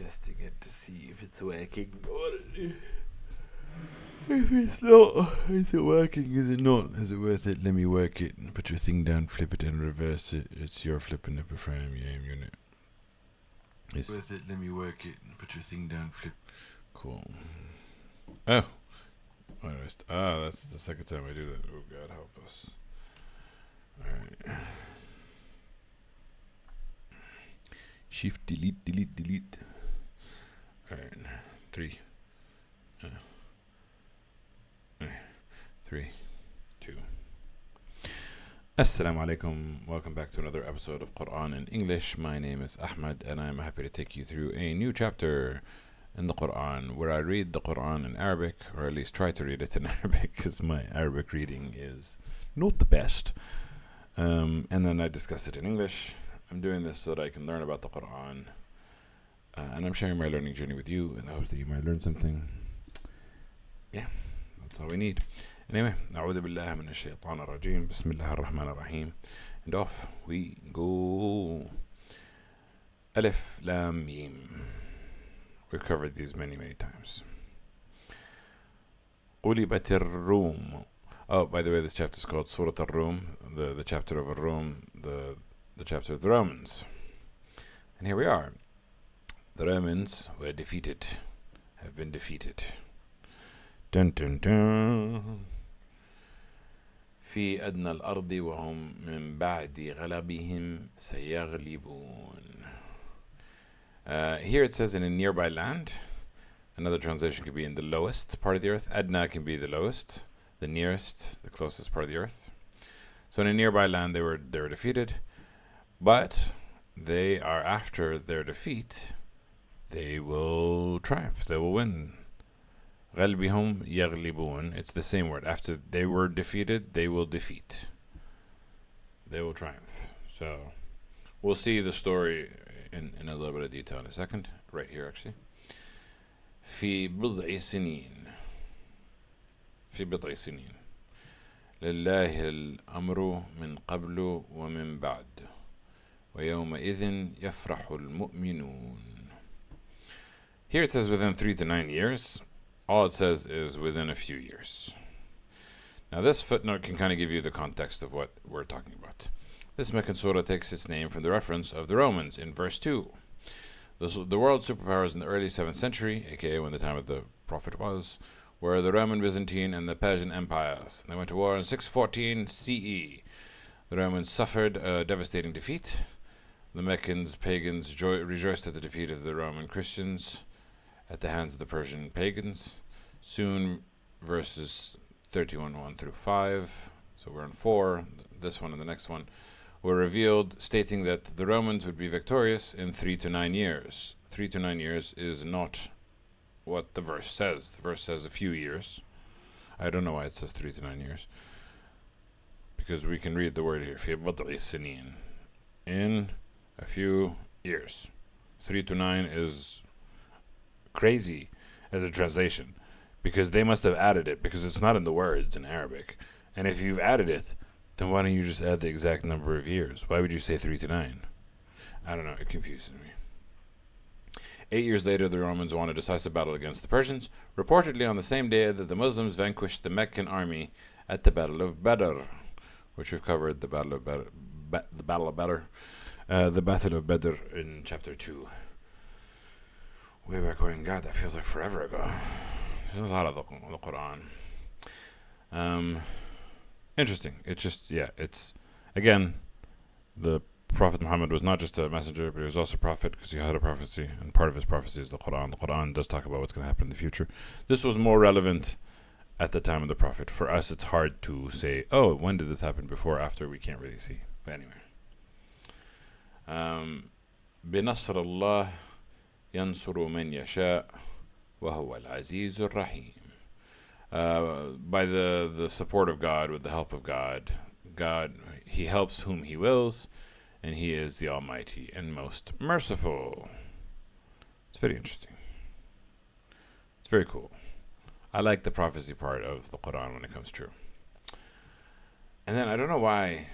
testing it to see if it's working. If it's not, is it working? Is it not? Is it worth it? Let me work it. Put your thing down, flip it and reverse it. It's your flipping up a frame, yeah, unit. It's worth it. Let me work it. Put your thing down, flip. Cool. Oh. That's the second time I do that. Oh, God help us. Alright. Shift, delete. Alright. 3. 3, 2. Assalamu alaikum. Welcome back to another episode of Quran in English. My name is Ahmed and I'm happy to take you through a new chapter in the Quran where I read the Quran in Arabic, or at least try to read it in Arabic because my Arabic reading is not the best. And then I discuss it in English. I'm doing this so that I can learn about the Quran. And I'm sharing my learning journey with you in the hopes that you might learn something. Yeah, that's all we need. Anyway, أعوذ بالله من الشيطان الرجيم بسم الله الرحمن الرحيم. And off we go. Alif Lam Mim. We've covered these many times. قُلِبَتِ الروم. Oh, by the way, this chapter is called Surah Ar-Rum, the chapter of Ar-Rum, the chapter of the Romans. And here we are. The Romans were defeated, have been defeated. Dun dun dun. في أدنى الأرض وهم من بعد غلبهم سيغلبون. Here it says in a nearby land. Another translation could be in the lowest part of the earth. Adna can be the lowest, the nearest, the closest part of the earth. So in a nearby land they were defeated, but they are, after their defeat, they will triumph, they will win. غلبهم يغلبون. It's the same word. After they were defeated, they will defeat. They will triumph. So we'll see the story in a little bit of detail in a second. Right here, actually. في بضع سنين. لله الأمر من قبل ومن بعد ويومئذ يفرح المؤمنون. Here it says within 3 to 9 years. All it says is within a few years. Now this footnote can kind of give you the context of what we're talking about. This Meccan surah takes its name from the reference of the Romans in verse 2. The world superpowers in the early 7th century, aka when the time of the Prophet was, were the Roman, Byzantine, and the Persian empires. They went to war in 614 CE. The Romans suffered a devastating defeat. The Meccans, pagans, rejoiced at the defeat of the Roman Christians at the hands of the Persian pagans. Soon, verses 31:1 through 5, so we're in 4, this one and the next one, were revealed, stating that the Romans would be victorious in 3 to 9 years. 3 to 9 years is not what the verse says. The verse says a few years. I don't know why it says 3 to 9 years, because we can read the word here, في بضع سنين, in a few years. 3 to 9 is crazy as a translation, because they must have added it, because it's not in the words in Arabic. And if you've added it, then why don't you just add the exact number of years? Why would you say 3 to 9? I don't know, it confuses me. 8 years later, the Romans won a decisive battle against the Persians, reportedly on the same day that the Muslims vanquished the Meccan army at the Battle of Badr, which we've covered, the Battle of Badr in chapter 2. Way back when. God, that feels like forever ago. There's a lot of the Quran. Interesting. It's just, it's, again, the Prophet Muhammad was not just a messenger, but he was also a prophet, because he had a prophecy, and part of his prophecy is the Quran. The Quran does talk about what's going to happen in the future. This was more relevant at the time of the Prophet. For us, it's hard to say, oh, when did this happen, before, after, we can't really see. But anyway. بنصر الله ينصر من يشاء وهو العزيز الرحيم. By the support of God, with the help of God, He helps whom He wills, and He is the Almighty and most merciful. It's very interesting. It's very cool. I like the prophecy part of the Quran when it comes true. And then I don't know why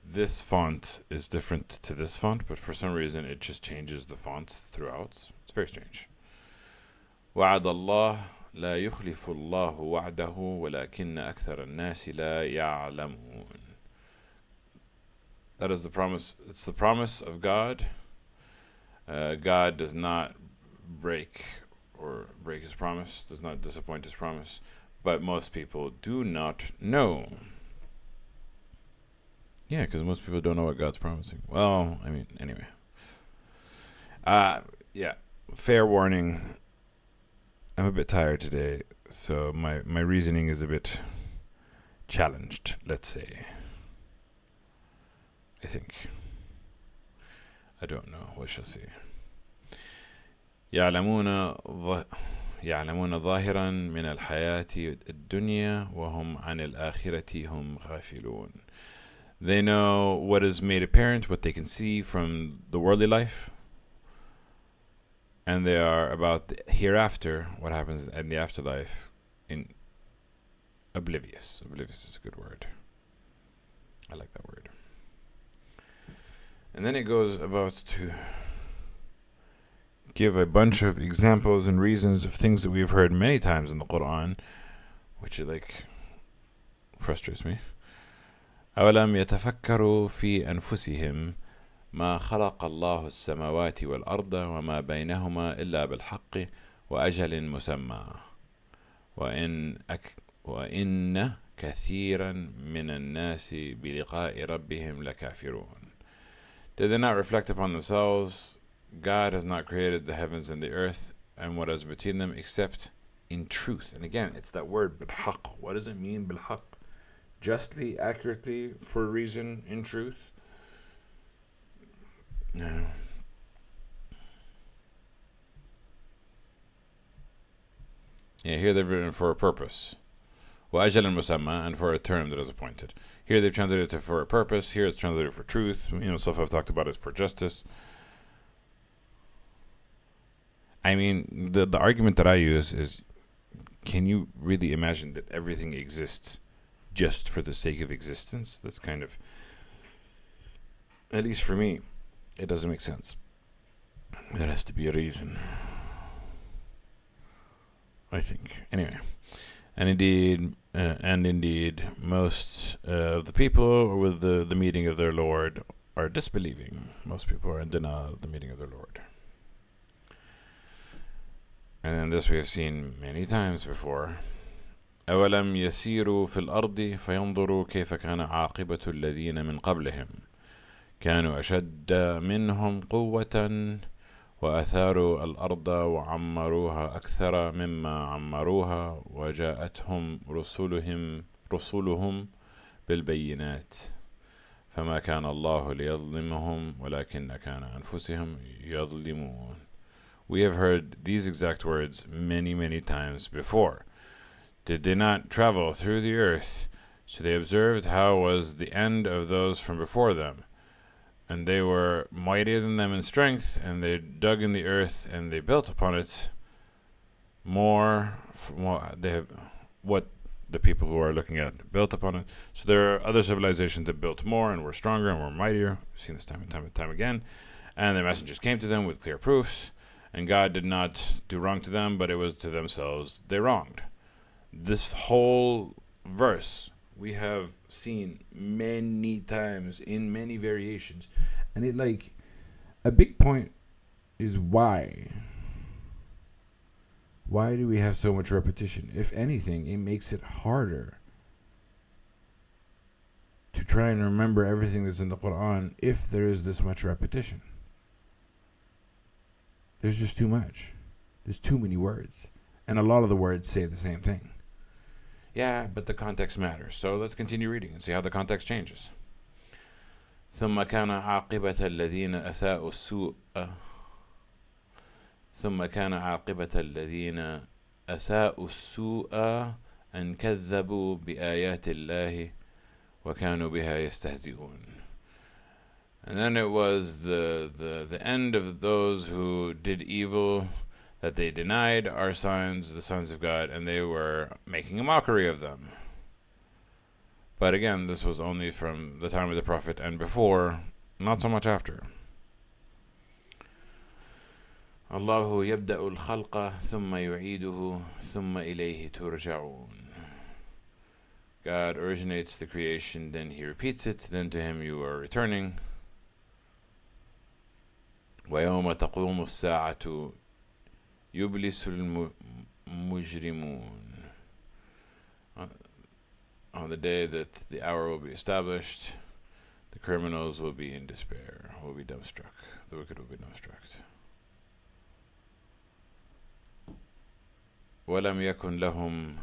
this font is different to this font, but for some reason it just changes the font throughout. It's very strange. وعد الله لا يخلف الله وعده ولكن أكثر الناس لا يعلمون. That is the promise. It's the promise of God. God does not break his promise, does not disappoint his promise, but most people do not know. Yeah, because most people don't know what God's promising. Well, I mean, anyway. Yeah, fair warning. I'm a bit tired today, so my reasoning is a bit challenged, let's say. I think. I don't know. We shall see. يعلمون ظاهرا من الحياة الدنيا وهم عن الآخرة هم غافلون. They know what is made apparent, what they can see from the worldly life, and they are about the hereafter, what happens in the afterlife, in oblivious. Oblivious is a good word. I like that word. And then it goes about to give a bunch of examples and reasons of things that we've heard many times in the Quran, which frustrates me. أولم يتفكروا في أنفسهم ما خلق الله السماوات والأرض وما بينهما إلا بالحق وأجل مسمى وإن كثيرا من الناس بلقاء ربهم لكافرون. Did they not reflect upon themselves? God has not created the heavens and the earth and what is between them except in truth. And again, it's that word بالحق. What does it mean بالحق? Justly, accurately, for a reason, in truth? No. Yeah, here they've written for a purpose. وأجل مسمى, and for a term that is appointed. Here they've translated it for a purpose. Here it's translated for truth. Stuff I've talked about is for justice. I mean, the argument that I use is, can you really imagine that everything exists just for the sake of existence? That's kind of, at least for me, it doesn't make sense. There has to be a reason, I think. Anyway, and indeed, most of the people with the meeting of their Lord are disbelieving. Most people are in denial of the meeting of their Lord. And then this we have seen many times before. أولم يسيروا في الأرض فينظروا كيف كان عاقبة الذين من قبلهم كانوا أشد منهم قوة وأثاروا الأرض وعمروها أكثر مما عمروها وجاءتهم رسلهم بالبينات فما كان الله ليظلمهم ولكن كان أنفسهم يظلمون. We have heard these exact words many, many times before. Did they not travel through the earth? So they observed how was the end of those from before them. And they were mightier than them in strength, and they dug in the earth, and they built upon it more. They have what the people who are looking at built upon it. So there are other civilizations that built more and were stronger and were mightier. We've seen this time and time again. And their messengers came to them with clear proofs. And God did not do wrong to them, but it was to themselves they wronged. This whole verse we have seen many times in many variations. And a big point is why. Why do we have so much repetition? If anything, it makes it harder to try and remember everything that's in the Quran if there is this much repetition. There's just too much. There's too many words. And a lot of the words say the same thing. Yeah, but the context matters. So let's continue reading and see how the context changes. ثم كان عاقبة الذين أساءوا السوء أن كذبوا بآيات الله وكانوا بها يستهزئون. And then it was the end of those who did evil, that they denied our signs, the signs of God, and they were making a mockery of them. But again, this was only from the time of the Prophet and before, not so much after. الله يبدأ الخلق ثم يعيده ثم إليه ترجعون. God originates the creation, then He repeats it, then to Him you are returning. ويوم تقوم الساعة يبلس المجرمون. On the day that the hour will be established, the criminals will be in despair, will be dumbstruck. The wicked will be dumbstruck. وَلَمْ يَكُنْ لَهُمْ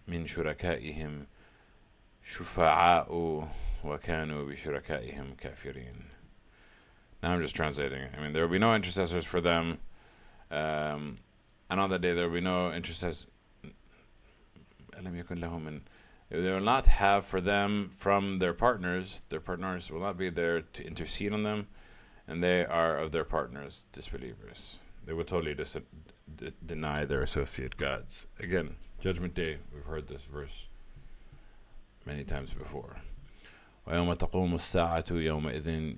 مِنْ شُرَكَائِهِمْ شُفَعَاءُ وَكَانُوا بِشُرَكَائِهِمْ كَافِرِينَ. Now I'm just translating it. I mean, there will be no intercessors for them. And on that day, there will be no intercessors. لَمْ يَكُنْ لَهُمْ They will not have for them from their partners. Their partners will not be there to intercede on them. And they are of their partners, disbelievers. They will totally deny their associate gods. Again, Judgment Day, we've heard this verse many times before. وَيَوْمَ تَقُومُ السَّاعَةُ يَوْمَئِذٍ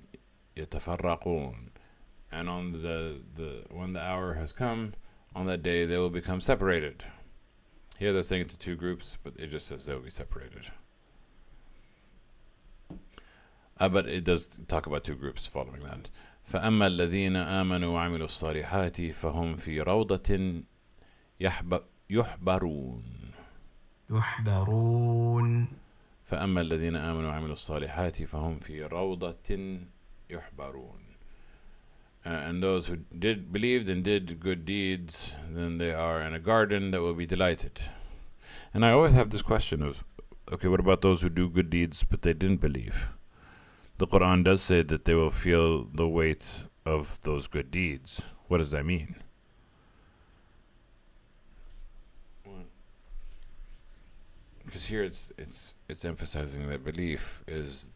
يَتَفَرَّقُونَ. And on when the hour has come, on that day they will become separated. Here they're saying it to two groups, but it just says they will be separated. But it does talk about two groups following that. فأما الذين آمنوا وعملوا الصالحات فهم في روضة يحبرون. فأما الذين آمنوا وعملوا الصالحات فهم في روضة يحبرون. And those who believed and did good deeds, then they are in a garden that will be delighted. And I always have this question of, okay, what about those who do good deeds but they didn't believe? The Quran does say that they will feel the weight of those good deeds. What does that mean? Because here it's emphasizing that belief is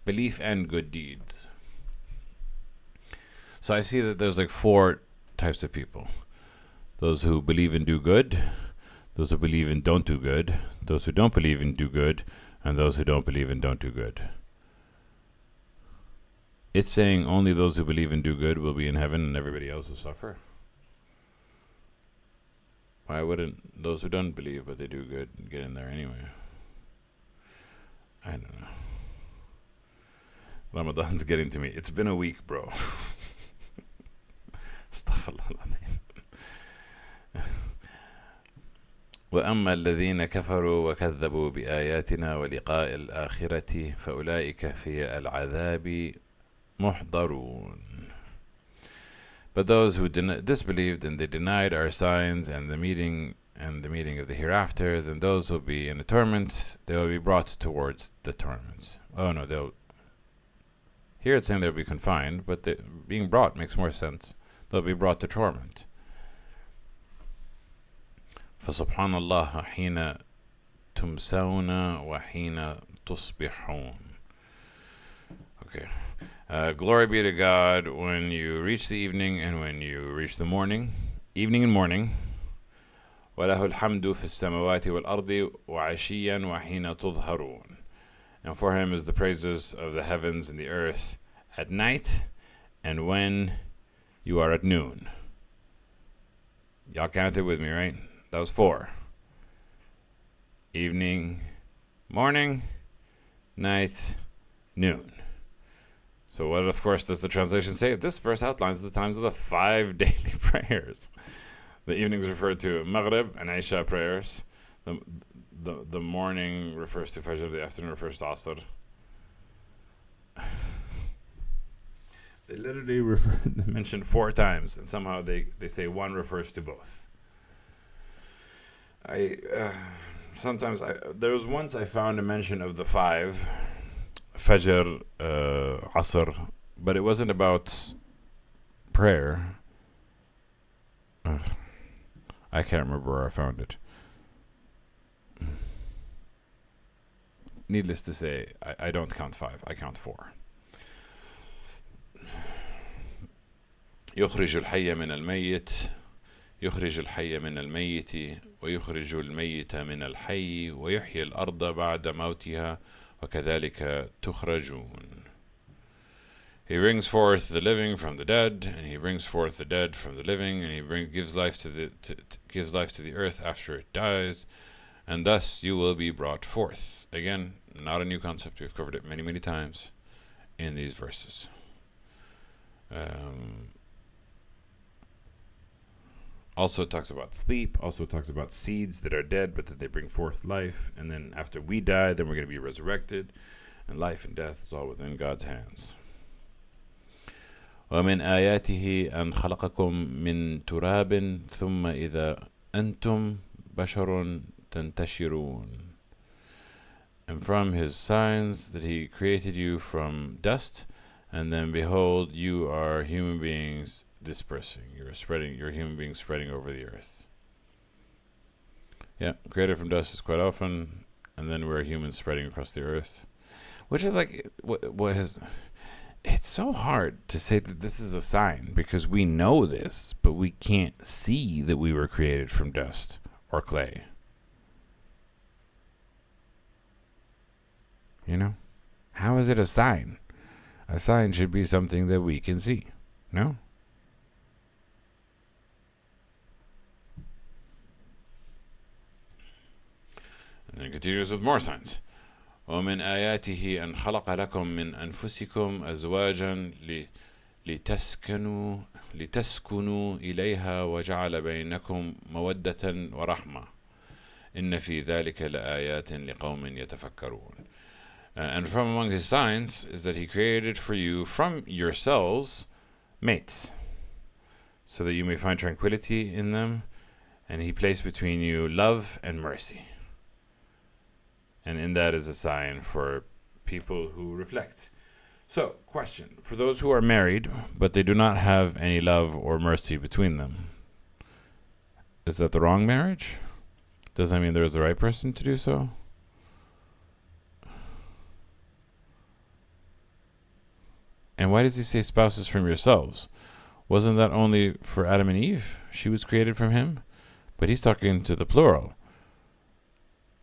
belief and good deeds. So I see that there's like four types of people: those who believe and do good, those who believe and don't do good, those who don't believe and do good, and those who don't believe and don't do good. It's saying only those who believe and do good will be in heaven and everybody else will suffer. Why wouldn't those who don't believe but they do good get in there anyway? I don't know. Ramadan's getting to me. It's been a week, bro. Astaghfirullah. وأما الذين كفروا وكذبوا بآياتنا ولقاء الآخرة فأولئك في العذاب محضرون. But those who disbelieved and they denied our signs and the meeting of the hereafter, then those will be in the torment. They will be brought towards the torment. Oh no, here it's saying they'll be confined, but being brought makes more sense. They'll be brought to torment. فسبحان الله حين تمسون وحين تصبحون. Okay. Glory be to God when you reach the evening and when you reach the morning, evening and morning. وله الحمد في السماوات والأرض وعشيا وحين تظهرون. And for Him is the praises of the heavens and the earth at night and when you are at noon. Y'all counted with me, right? That was 4. Evening, morning, night, noon. So what, of course, does the translation say? This verse outlines the times of the 5 daily prayers. The evenings refer to Maghrib and Isha prayers. The morning refers to Fajr, the afternoon refers to Asr. They literally mentioned 4 times, and somehow they say one refers to both. There was once I found a mention of the 5, Fajr, Asr, but it wasn't about prayer. I can't remember where I found it. Needless to say, I don't count 5, I count 4. يخرج الحي من الميت يخرج الحي من الميت ويخرج الميت من الحي ويحيي الأرض بعد موتها وكذلك تخرجون. He brings forth the living from the dead, and he brings forth the dead from the living, and he gives life to the earth after it dies, and thus you will be brought forth. Again, not a new concept. We've covered it many, many times in these verses. Also talks about sleep, also talks about seeds that are dead but that they bring forth life, and then after we die, then we're going to be resurrected, and life and death is all within God's hands. ومن آياته أن خلقكم من تراب ثم إذا أنتم بشر تنتشرون. And from his signs that he created you from dust, and then behold, you are human beings dispersing. You're human beings spreading over the earth. Yeah, created from dust is quite often, and then we're humans spreading across the earth. Which is like, it's so hard to say that this is a sign, because we know this, but we can't see that we were created from dust or clay. You know? How is it a sign? A sign should be something that we can see. No? And then it continues with more signs. ومن آياته أن خلق لكم من أنفسكم أزواجا لتسكنوا إليها وجعل بينكم مودة ورحمة إن في ذلك لآيات لقوم يتفكرون. And from among his signs is that he created for you from yourselves mates, so that you may find tranquility in them, and he placed between you love and mercy. And in that is a sign for people who reflect. So, question. For those who are married, but they do not have any love or mercy between them, is that the wrong marriage? Does that mean there is the right person to do so? And why does he say spouses from yourselves? Wasn't that only for Adam and Eve? She was created from him? But he's talking to the plural.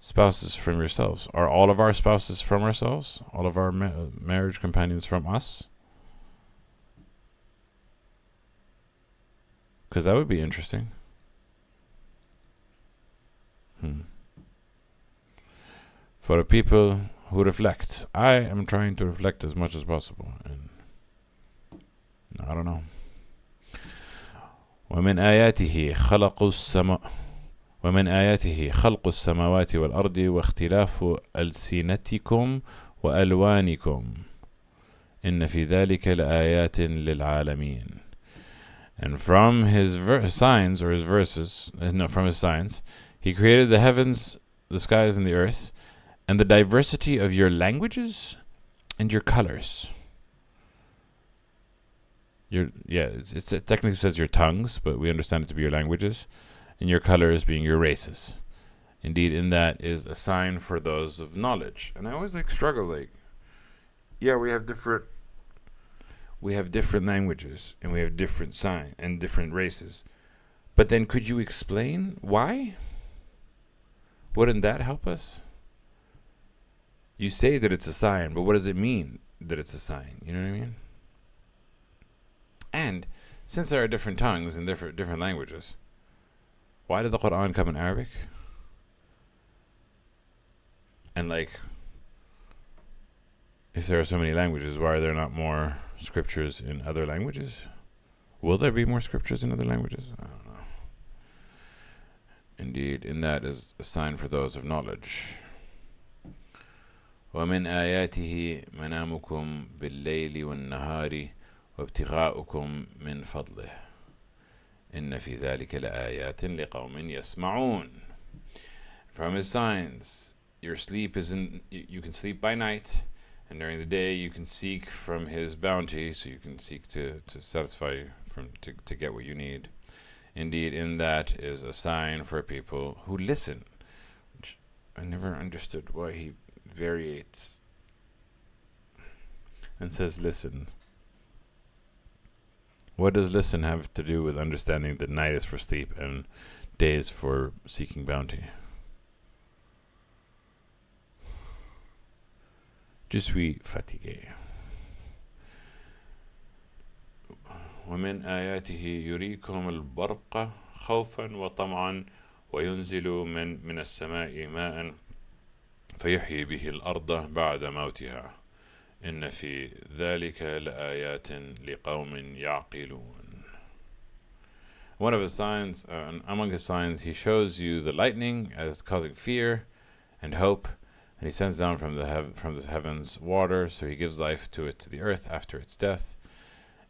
Spouses from yourselves. Are all of our spouses from ourselves? All of our marriage companions from us? Because that would be interesting. For the people who reflect. I am trying to reflect as much as possible. And I don't know. ومن آياته خلق السماوات والأرض واختلاف ألسنتكم وألوانكم إن في ذلك لآيات للعالمين. And from his signs, or his verses, no, from his signs, he created the heavens, the skies, and the earth, and the diversity of your languages and your colors. It technically says your tongues, but we understand it to be your languages, and your colors being your races. Indeed, in that is a sign for those of knowledge. And I always struggle, we have different languages, and we have different sign and different races. But then could you explain why? Wouldn't that help us? You say that it's a sign, but what does it mean that it's a sign? You know what I mean? And since there are different tongues and different languages, why did the Quran come in Arabic? And if there are so many languages, why are there not more scriptures in other languages? Will there be more scriptures in other languages? I don't know. Indeed, in that is a sign for those of knowledge. ومن آياته منامكم بالليل والنهار وابتغاؤكم من فضله إن في ذلك لآيات لقوم يسمعون. From his signs, your sleep you can sleep by night, and during the day you can seek from his bounty, so you can seek to satisfy to get what you need. Indeed, in that is a sign for people who listen. Which I never understood why he variates and says listen. What does listen have to do with understanding that night is for sleep and day is for seeking bounty? Je suis fatigué. ومن آياته يريكم البرق خوفا وطمعا وينزل من السماء ماء فيحيي به الأرض بعد موتها إن في ذلك لآيات لقوم يعقلون. One of his signs, among his signs, he shows you the lightning as causing fear and hope, and he sends down from the heavens water, so he gives life to the earth after its death.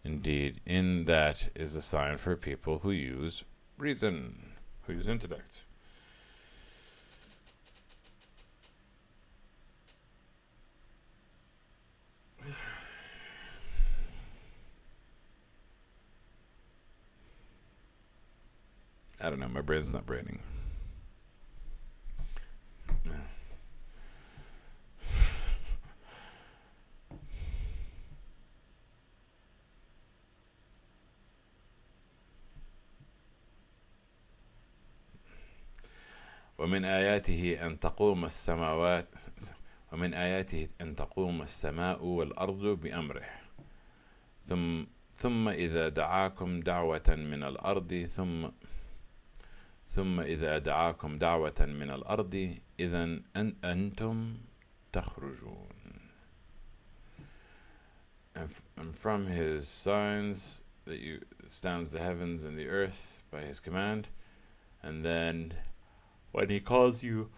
Indeed, in that is a sign for people who use reason, who use intellect. I don't know, my brain's not braining. ومن آياته أن تقوم السماء والأرض بأمره ثم إذا دعاكم دعوة من الأرض إذا أنتم تخرجون. And from his signs that you stands the heavens and the earth by his command, and then when he calls you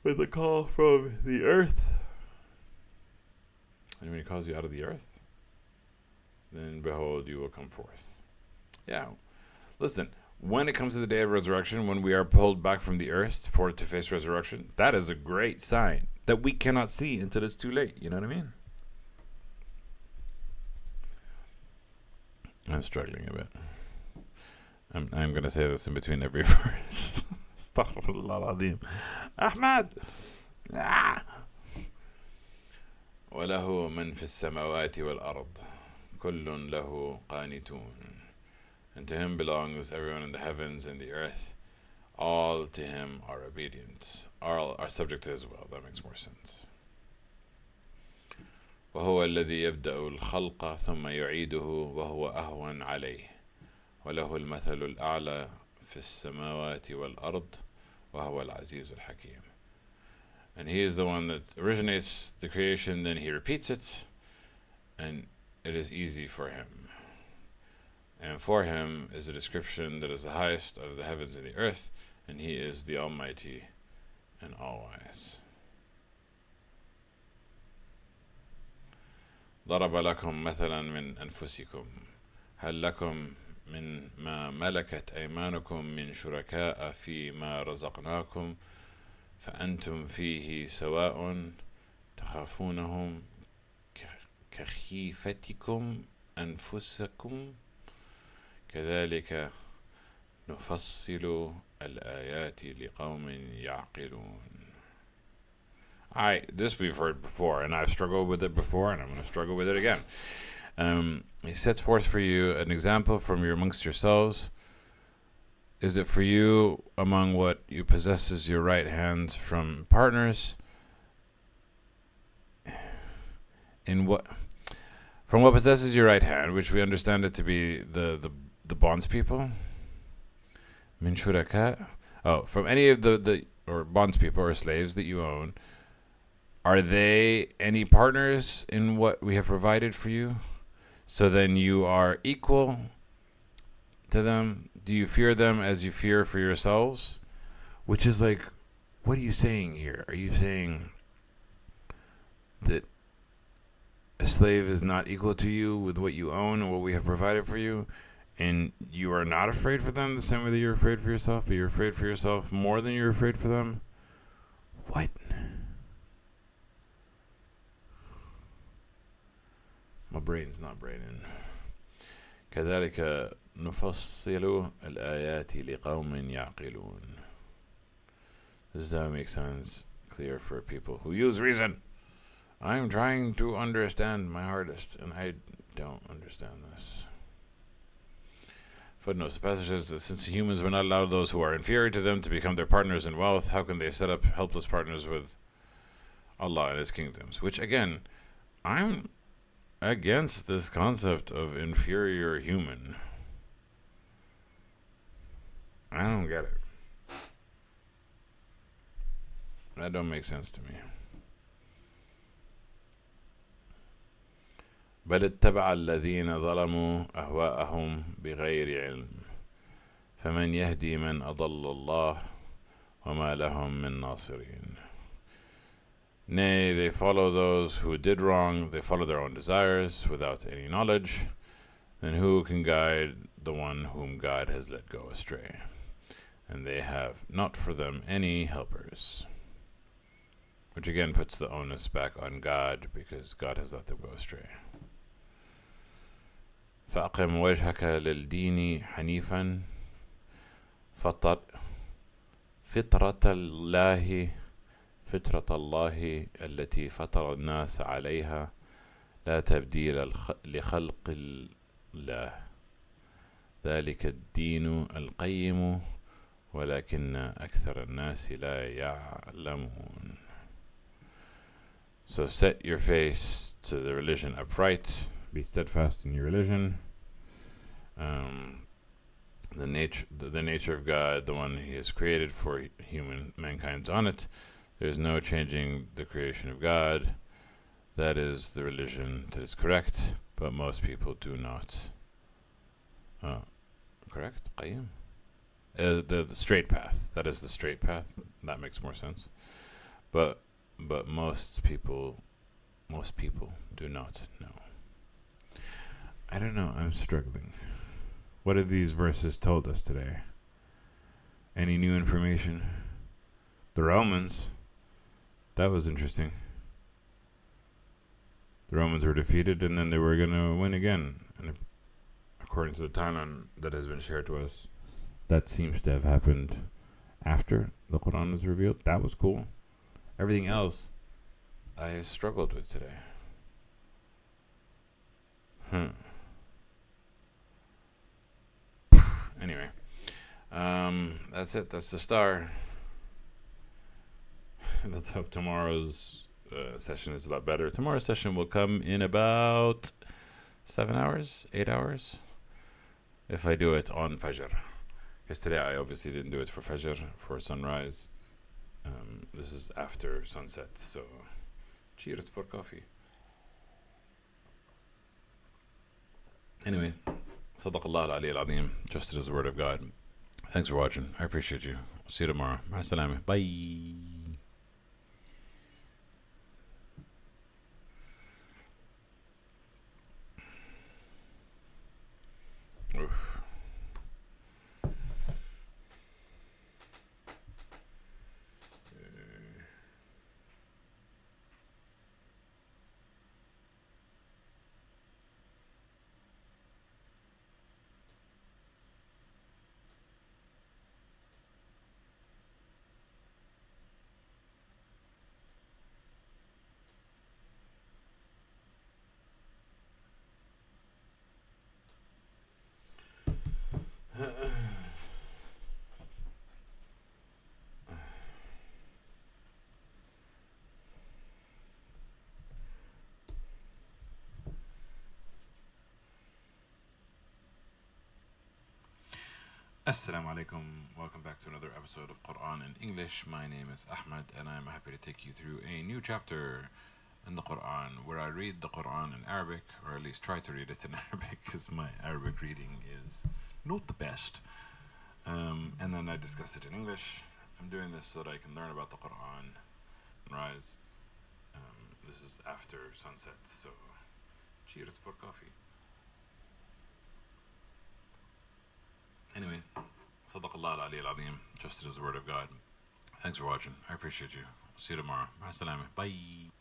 with a call from the earth, and when he calls you out of the earth, then behold, you will come forth. Yeah, listen, when it comes to the day of resurrection, when we are pulled back from the earth to face resurrection, that is a great sign that we cannot see until it's too late. You know what I mean? I'm struggling a bit. I'm going to say this in between every verse. Astaghfirullah al-Azim. Ahmad! وله من في السماوات والأرض كل له قانتون. And to him belongs everyone in the heavens and the earth. All to him are obedient. All are subject to his will. That makes more sense. وهو الذي يبدأ الخلق ثم يعيده وهو أهون عليه وله المثل الأعلى في السماوات والأرض وهو العزيز الحكيم. And he is the one that originates the creation, then he repeats it, and it is easy for him. And for him is a description that is the highest of the heavens and the earth, and he is the Almighty and All-Wise. ضرب لكم مثلا من أنفسكم هل لكم من ما ملكت أيمانكم من شركاء فيما رزقناكم فأنتم فيه سواء تخافونهم كخيفتكم أنفسكم كذلك نفصل الآيات لقوم يعقلون. This we've heard before, and I've struggled with it before, and I'm going to struggle with it again. He sets forth for you an example from amongst yourselves. Is it for you among what you possesses your right hands from partners? From what possesses your right hand, which we understand it to be the bonds people. Min shuraka. Oh, from any of the or bonds people or slaves that you own. Are they any partners in what we have provided for you? So then you are equal to them. Do you fear them as you fear for yourselves? Which is like, what are you saying here? Are you saying that a slave is not equal to you with what you own and what we have provided for you, and you are not afraid for them the same way that you're afraid for yourself, but you're afraid for yourself more than you're afraid for them? What? My brain's not braining. كذلك نفصل الآيات لقوم يعقلون. This is how it makes sense clear for people who use reason. I'm trying to understand my hardest, and I don't understand this. Footnotes. The passage says that since humans will not allow those who are inferior to them to become their partners in wealth, how can they set up helpless partners with Allah and His kingdoms? Which, again, I'm against this concept of inferior human. I don't get it. That don't make sense to me. بل اتبع الذين ظلموا أهواءهم بغير علم فمن يهدي من أضل الله وما لهم من ناصرين. Nay, they follow those who did wrong, they follow their own desires without any knowledge, then who can guide the one whom God has let go astray? And they have not for them any helpers. Which again puts the onus back on God, because God has let them go astray. فأقم وجهك للدين حنيفا فطرة الله التي فطر الناس عليها لا تبديل لخلق الله ذلك الدين القيم ولكن أكثر الناس لا يعلمون. So set your face to the religion upright, be steadfast in your religion. The nature of God, the one He has created for mankind's on it. There's no changing the creation of God. That is the religion that is correct, but most people do not. Correct? Qayyim? The straight path. That is the straight path. That makes more sense. But most people do not know. I don't know. I'm struggling. What have these verses told us today? Any new information? The Romans. That was interesting. The Romans were defeated and then they were going to win again. And according to the timeline that has been shared to us, that seems to have happened after the Quran was revealed. That was cool. Everything else I struggled with today. Anyway, that's it. That's the star. Let's hope tomorrow's session is a lot better. Tomorrow's session will come in about 7 hours, 8 hours, if I do it on Fajr. Because today I obviously didn't do it for Fajr, for sunrise. This is after sunset, so cheers for coffee. Anyway, صدق الله العلي العظيم. Just as the word of God. Thanks for watching. I appreciate you. See you tomorrow. مع السلامة. Bye. Oof. Assalamu alaikum. Welcome back to another episode of Quran in English. My name is Ahmed and I'm happy to take you through a new chapter in the Quran where I read the Quran in Arabic, or at least try to read it in Arabic because my Arabic reading is not the best. And then I discuss it in English. I'm doing this so that I can learn about the Quran and rise. This is after sunset, so cheers for coffee. Anyway, صدق الله العلي العظيم. Just as the word of God. Thanks for watching. I appreciate you. See you tomorrow. مع السلامة. Bye.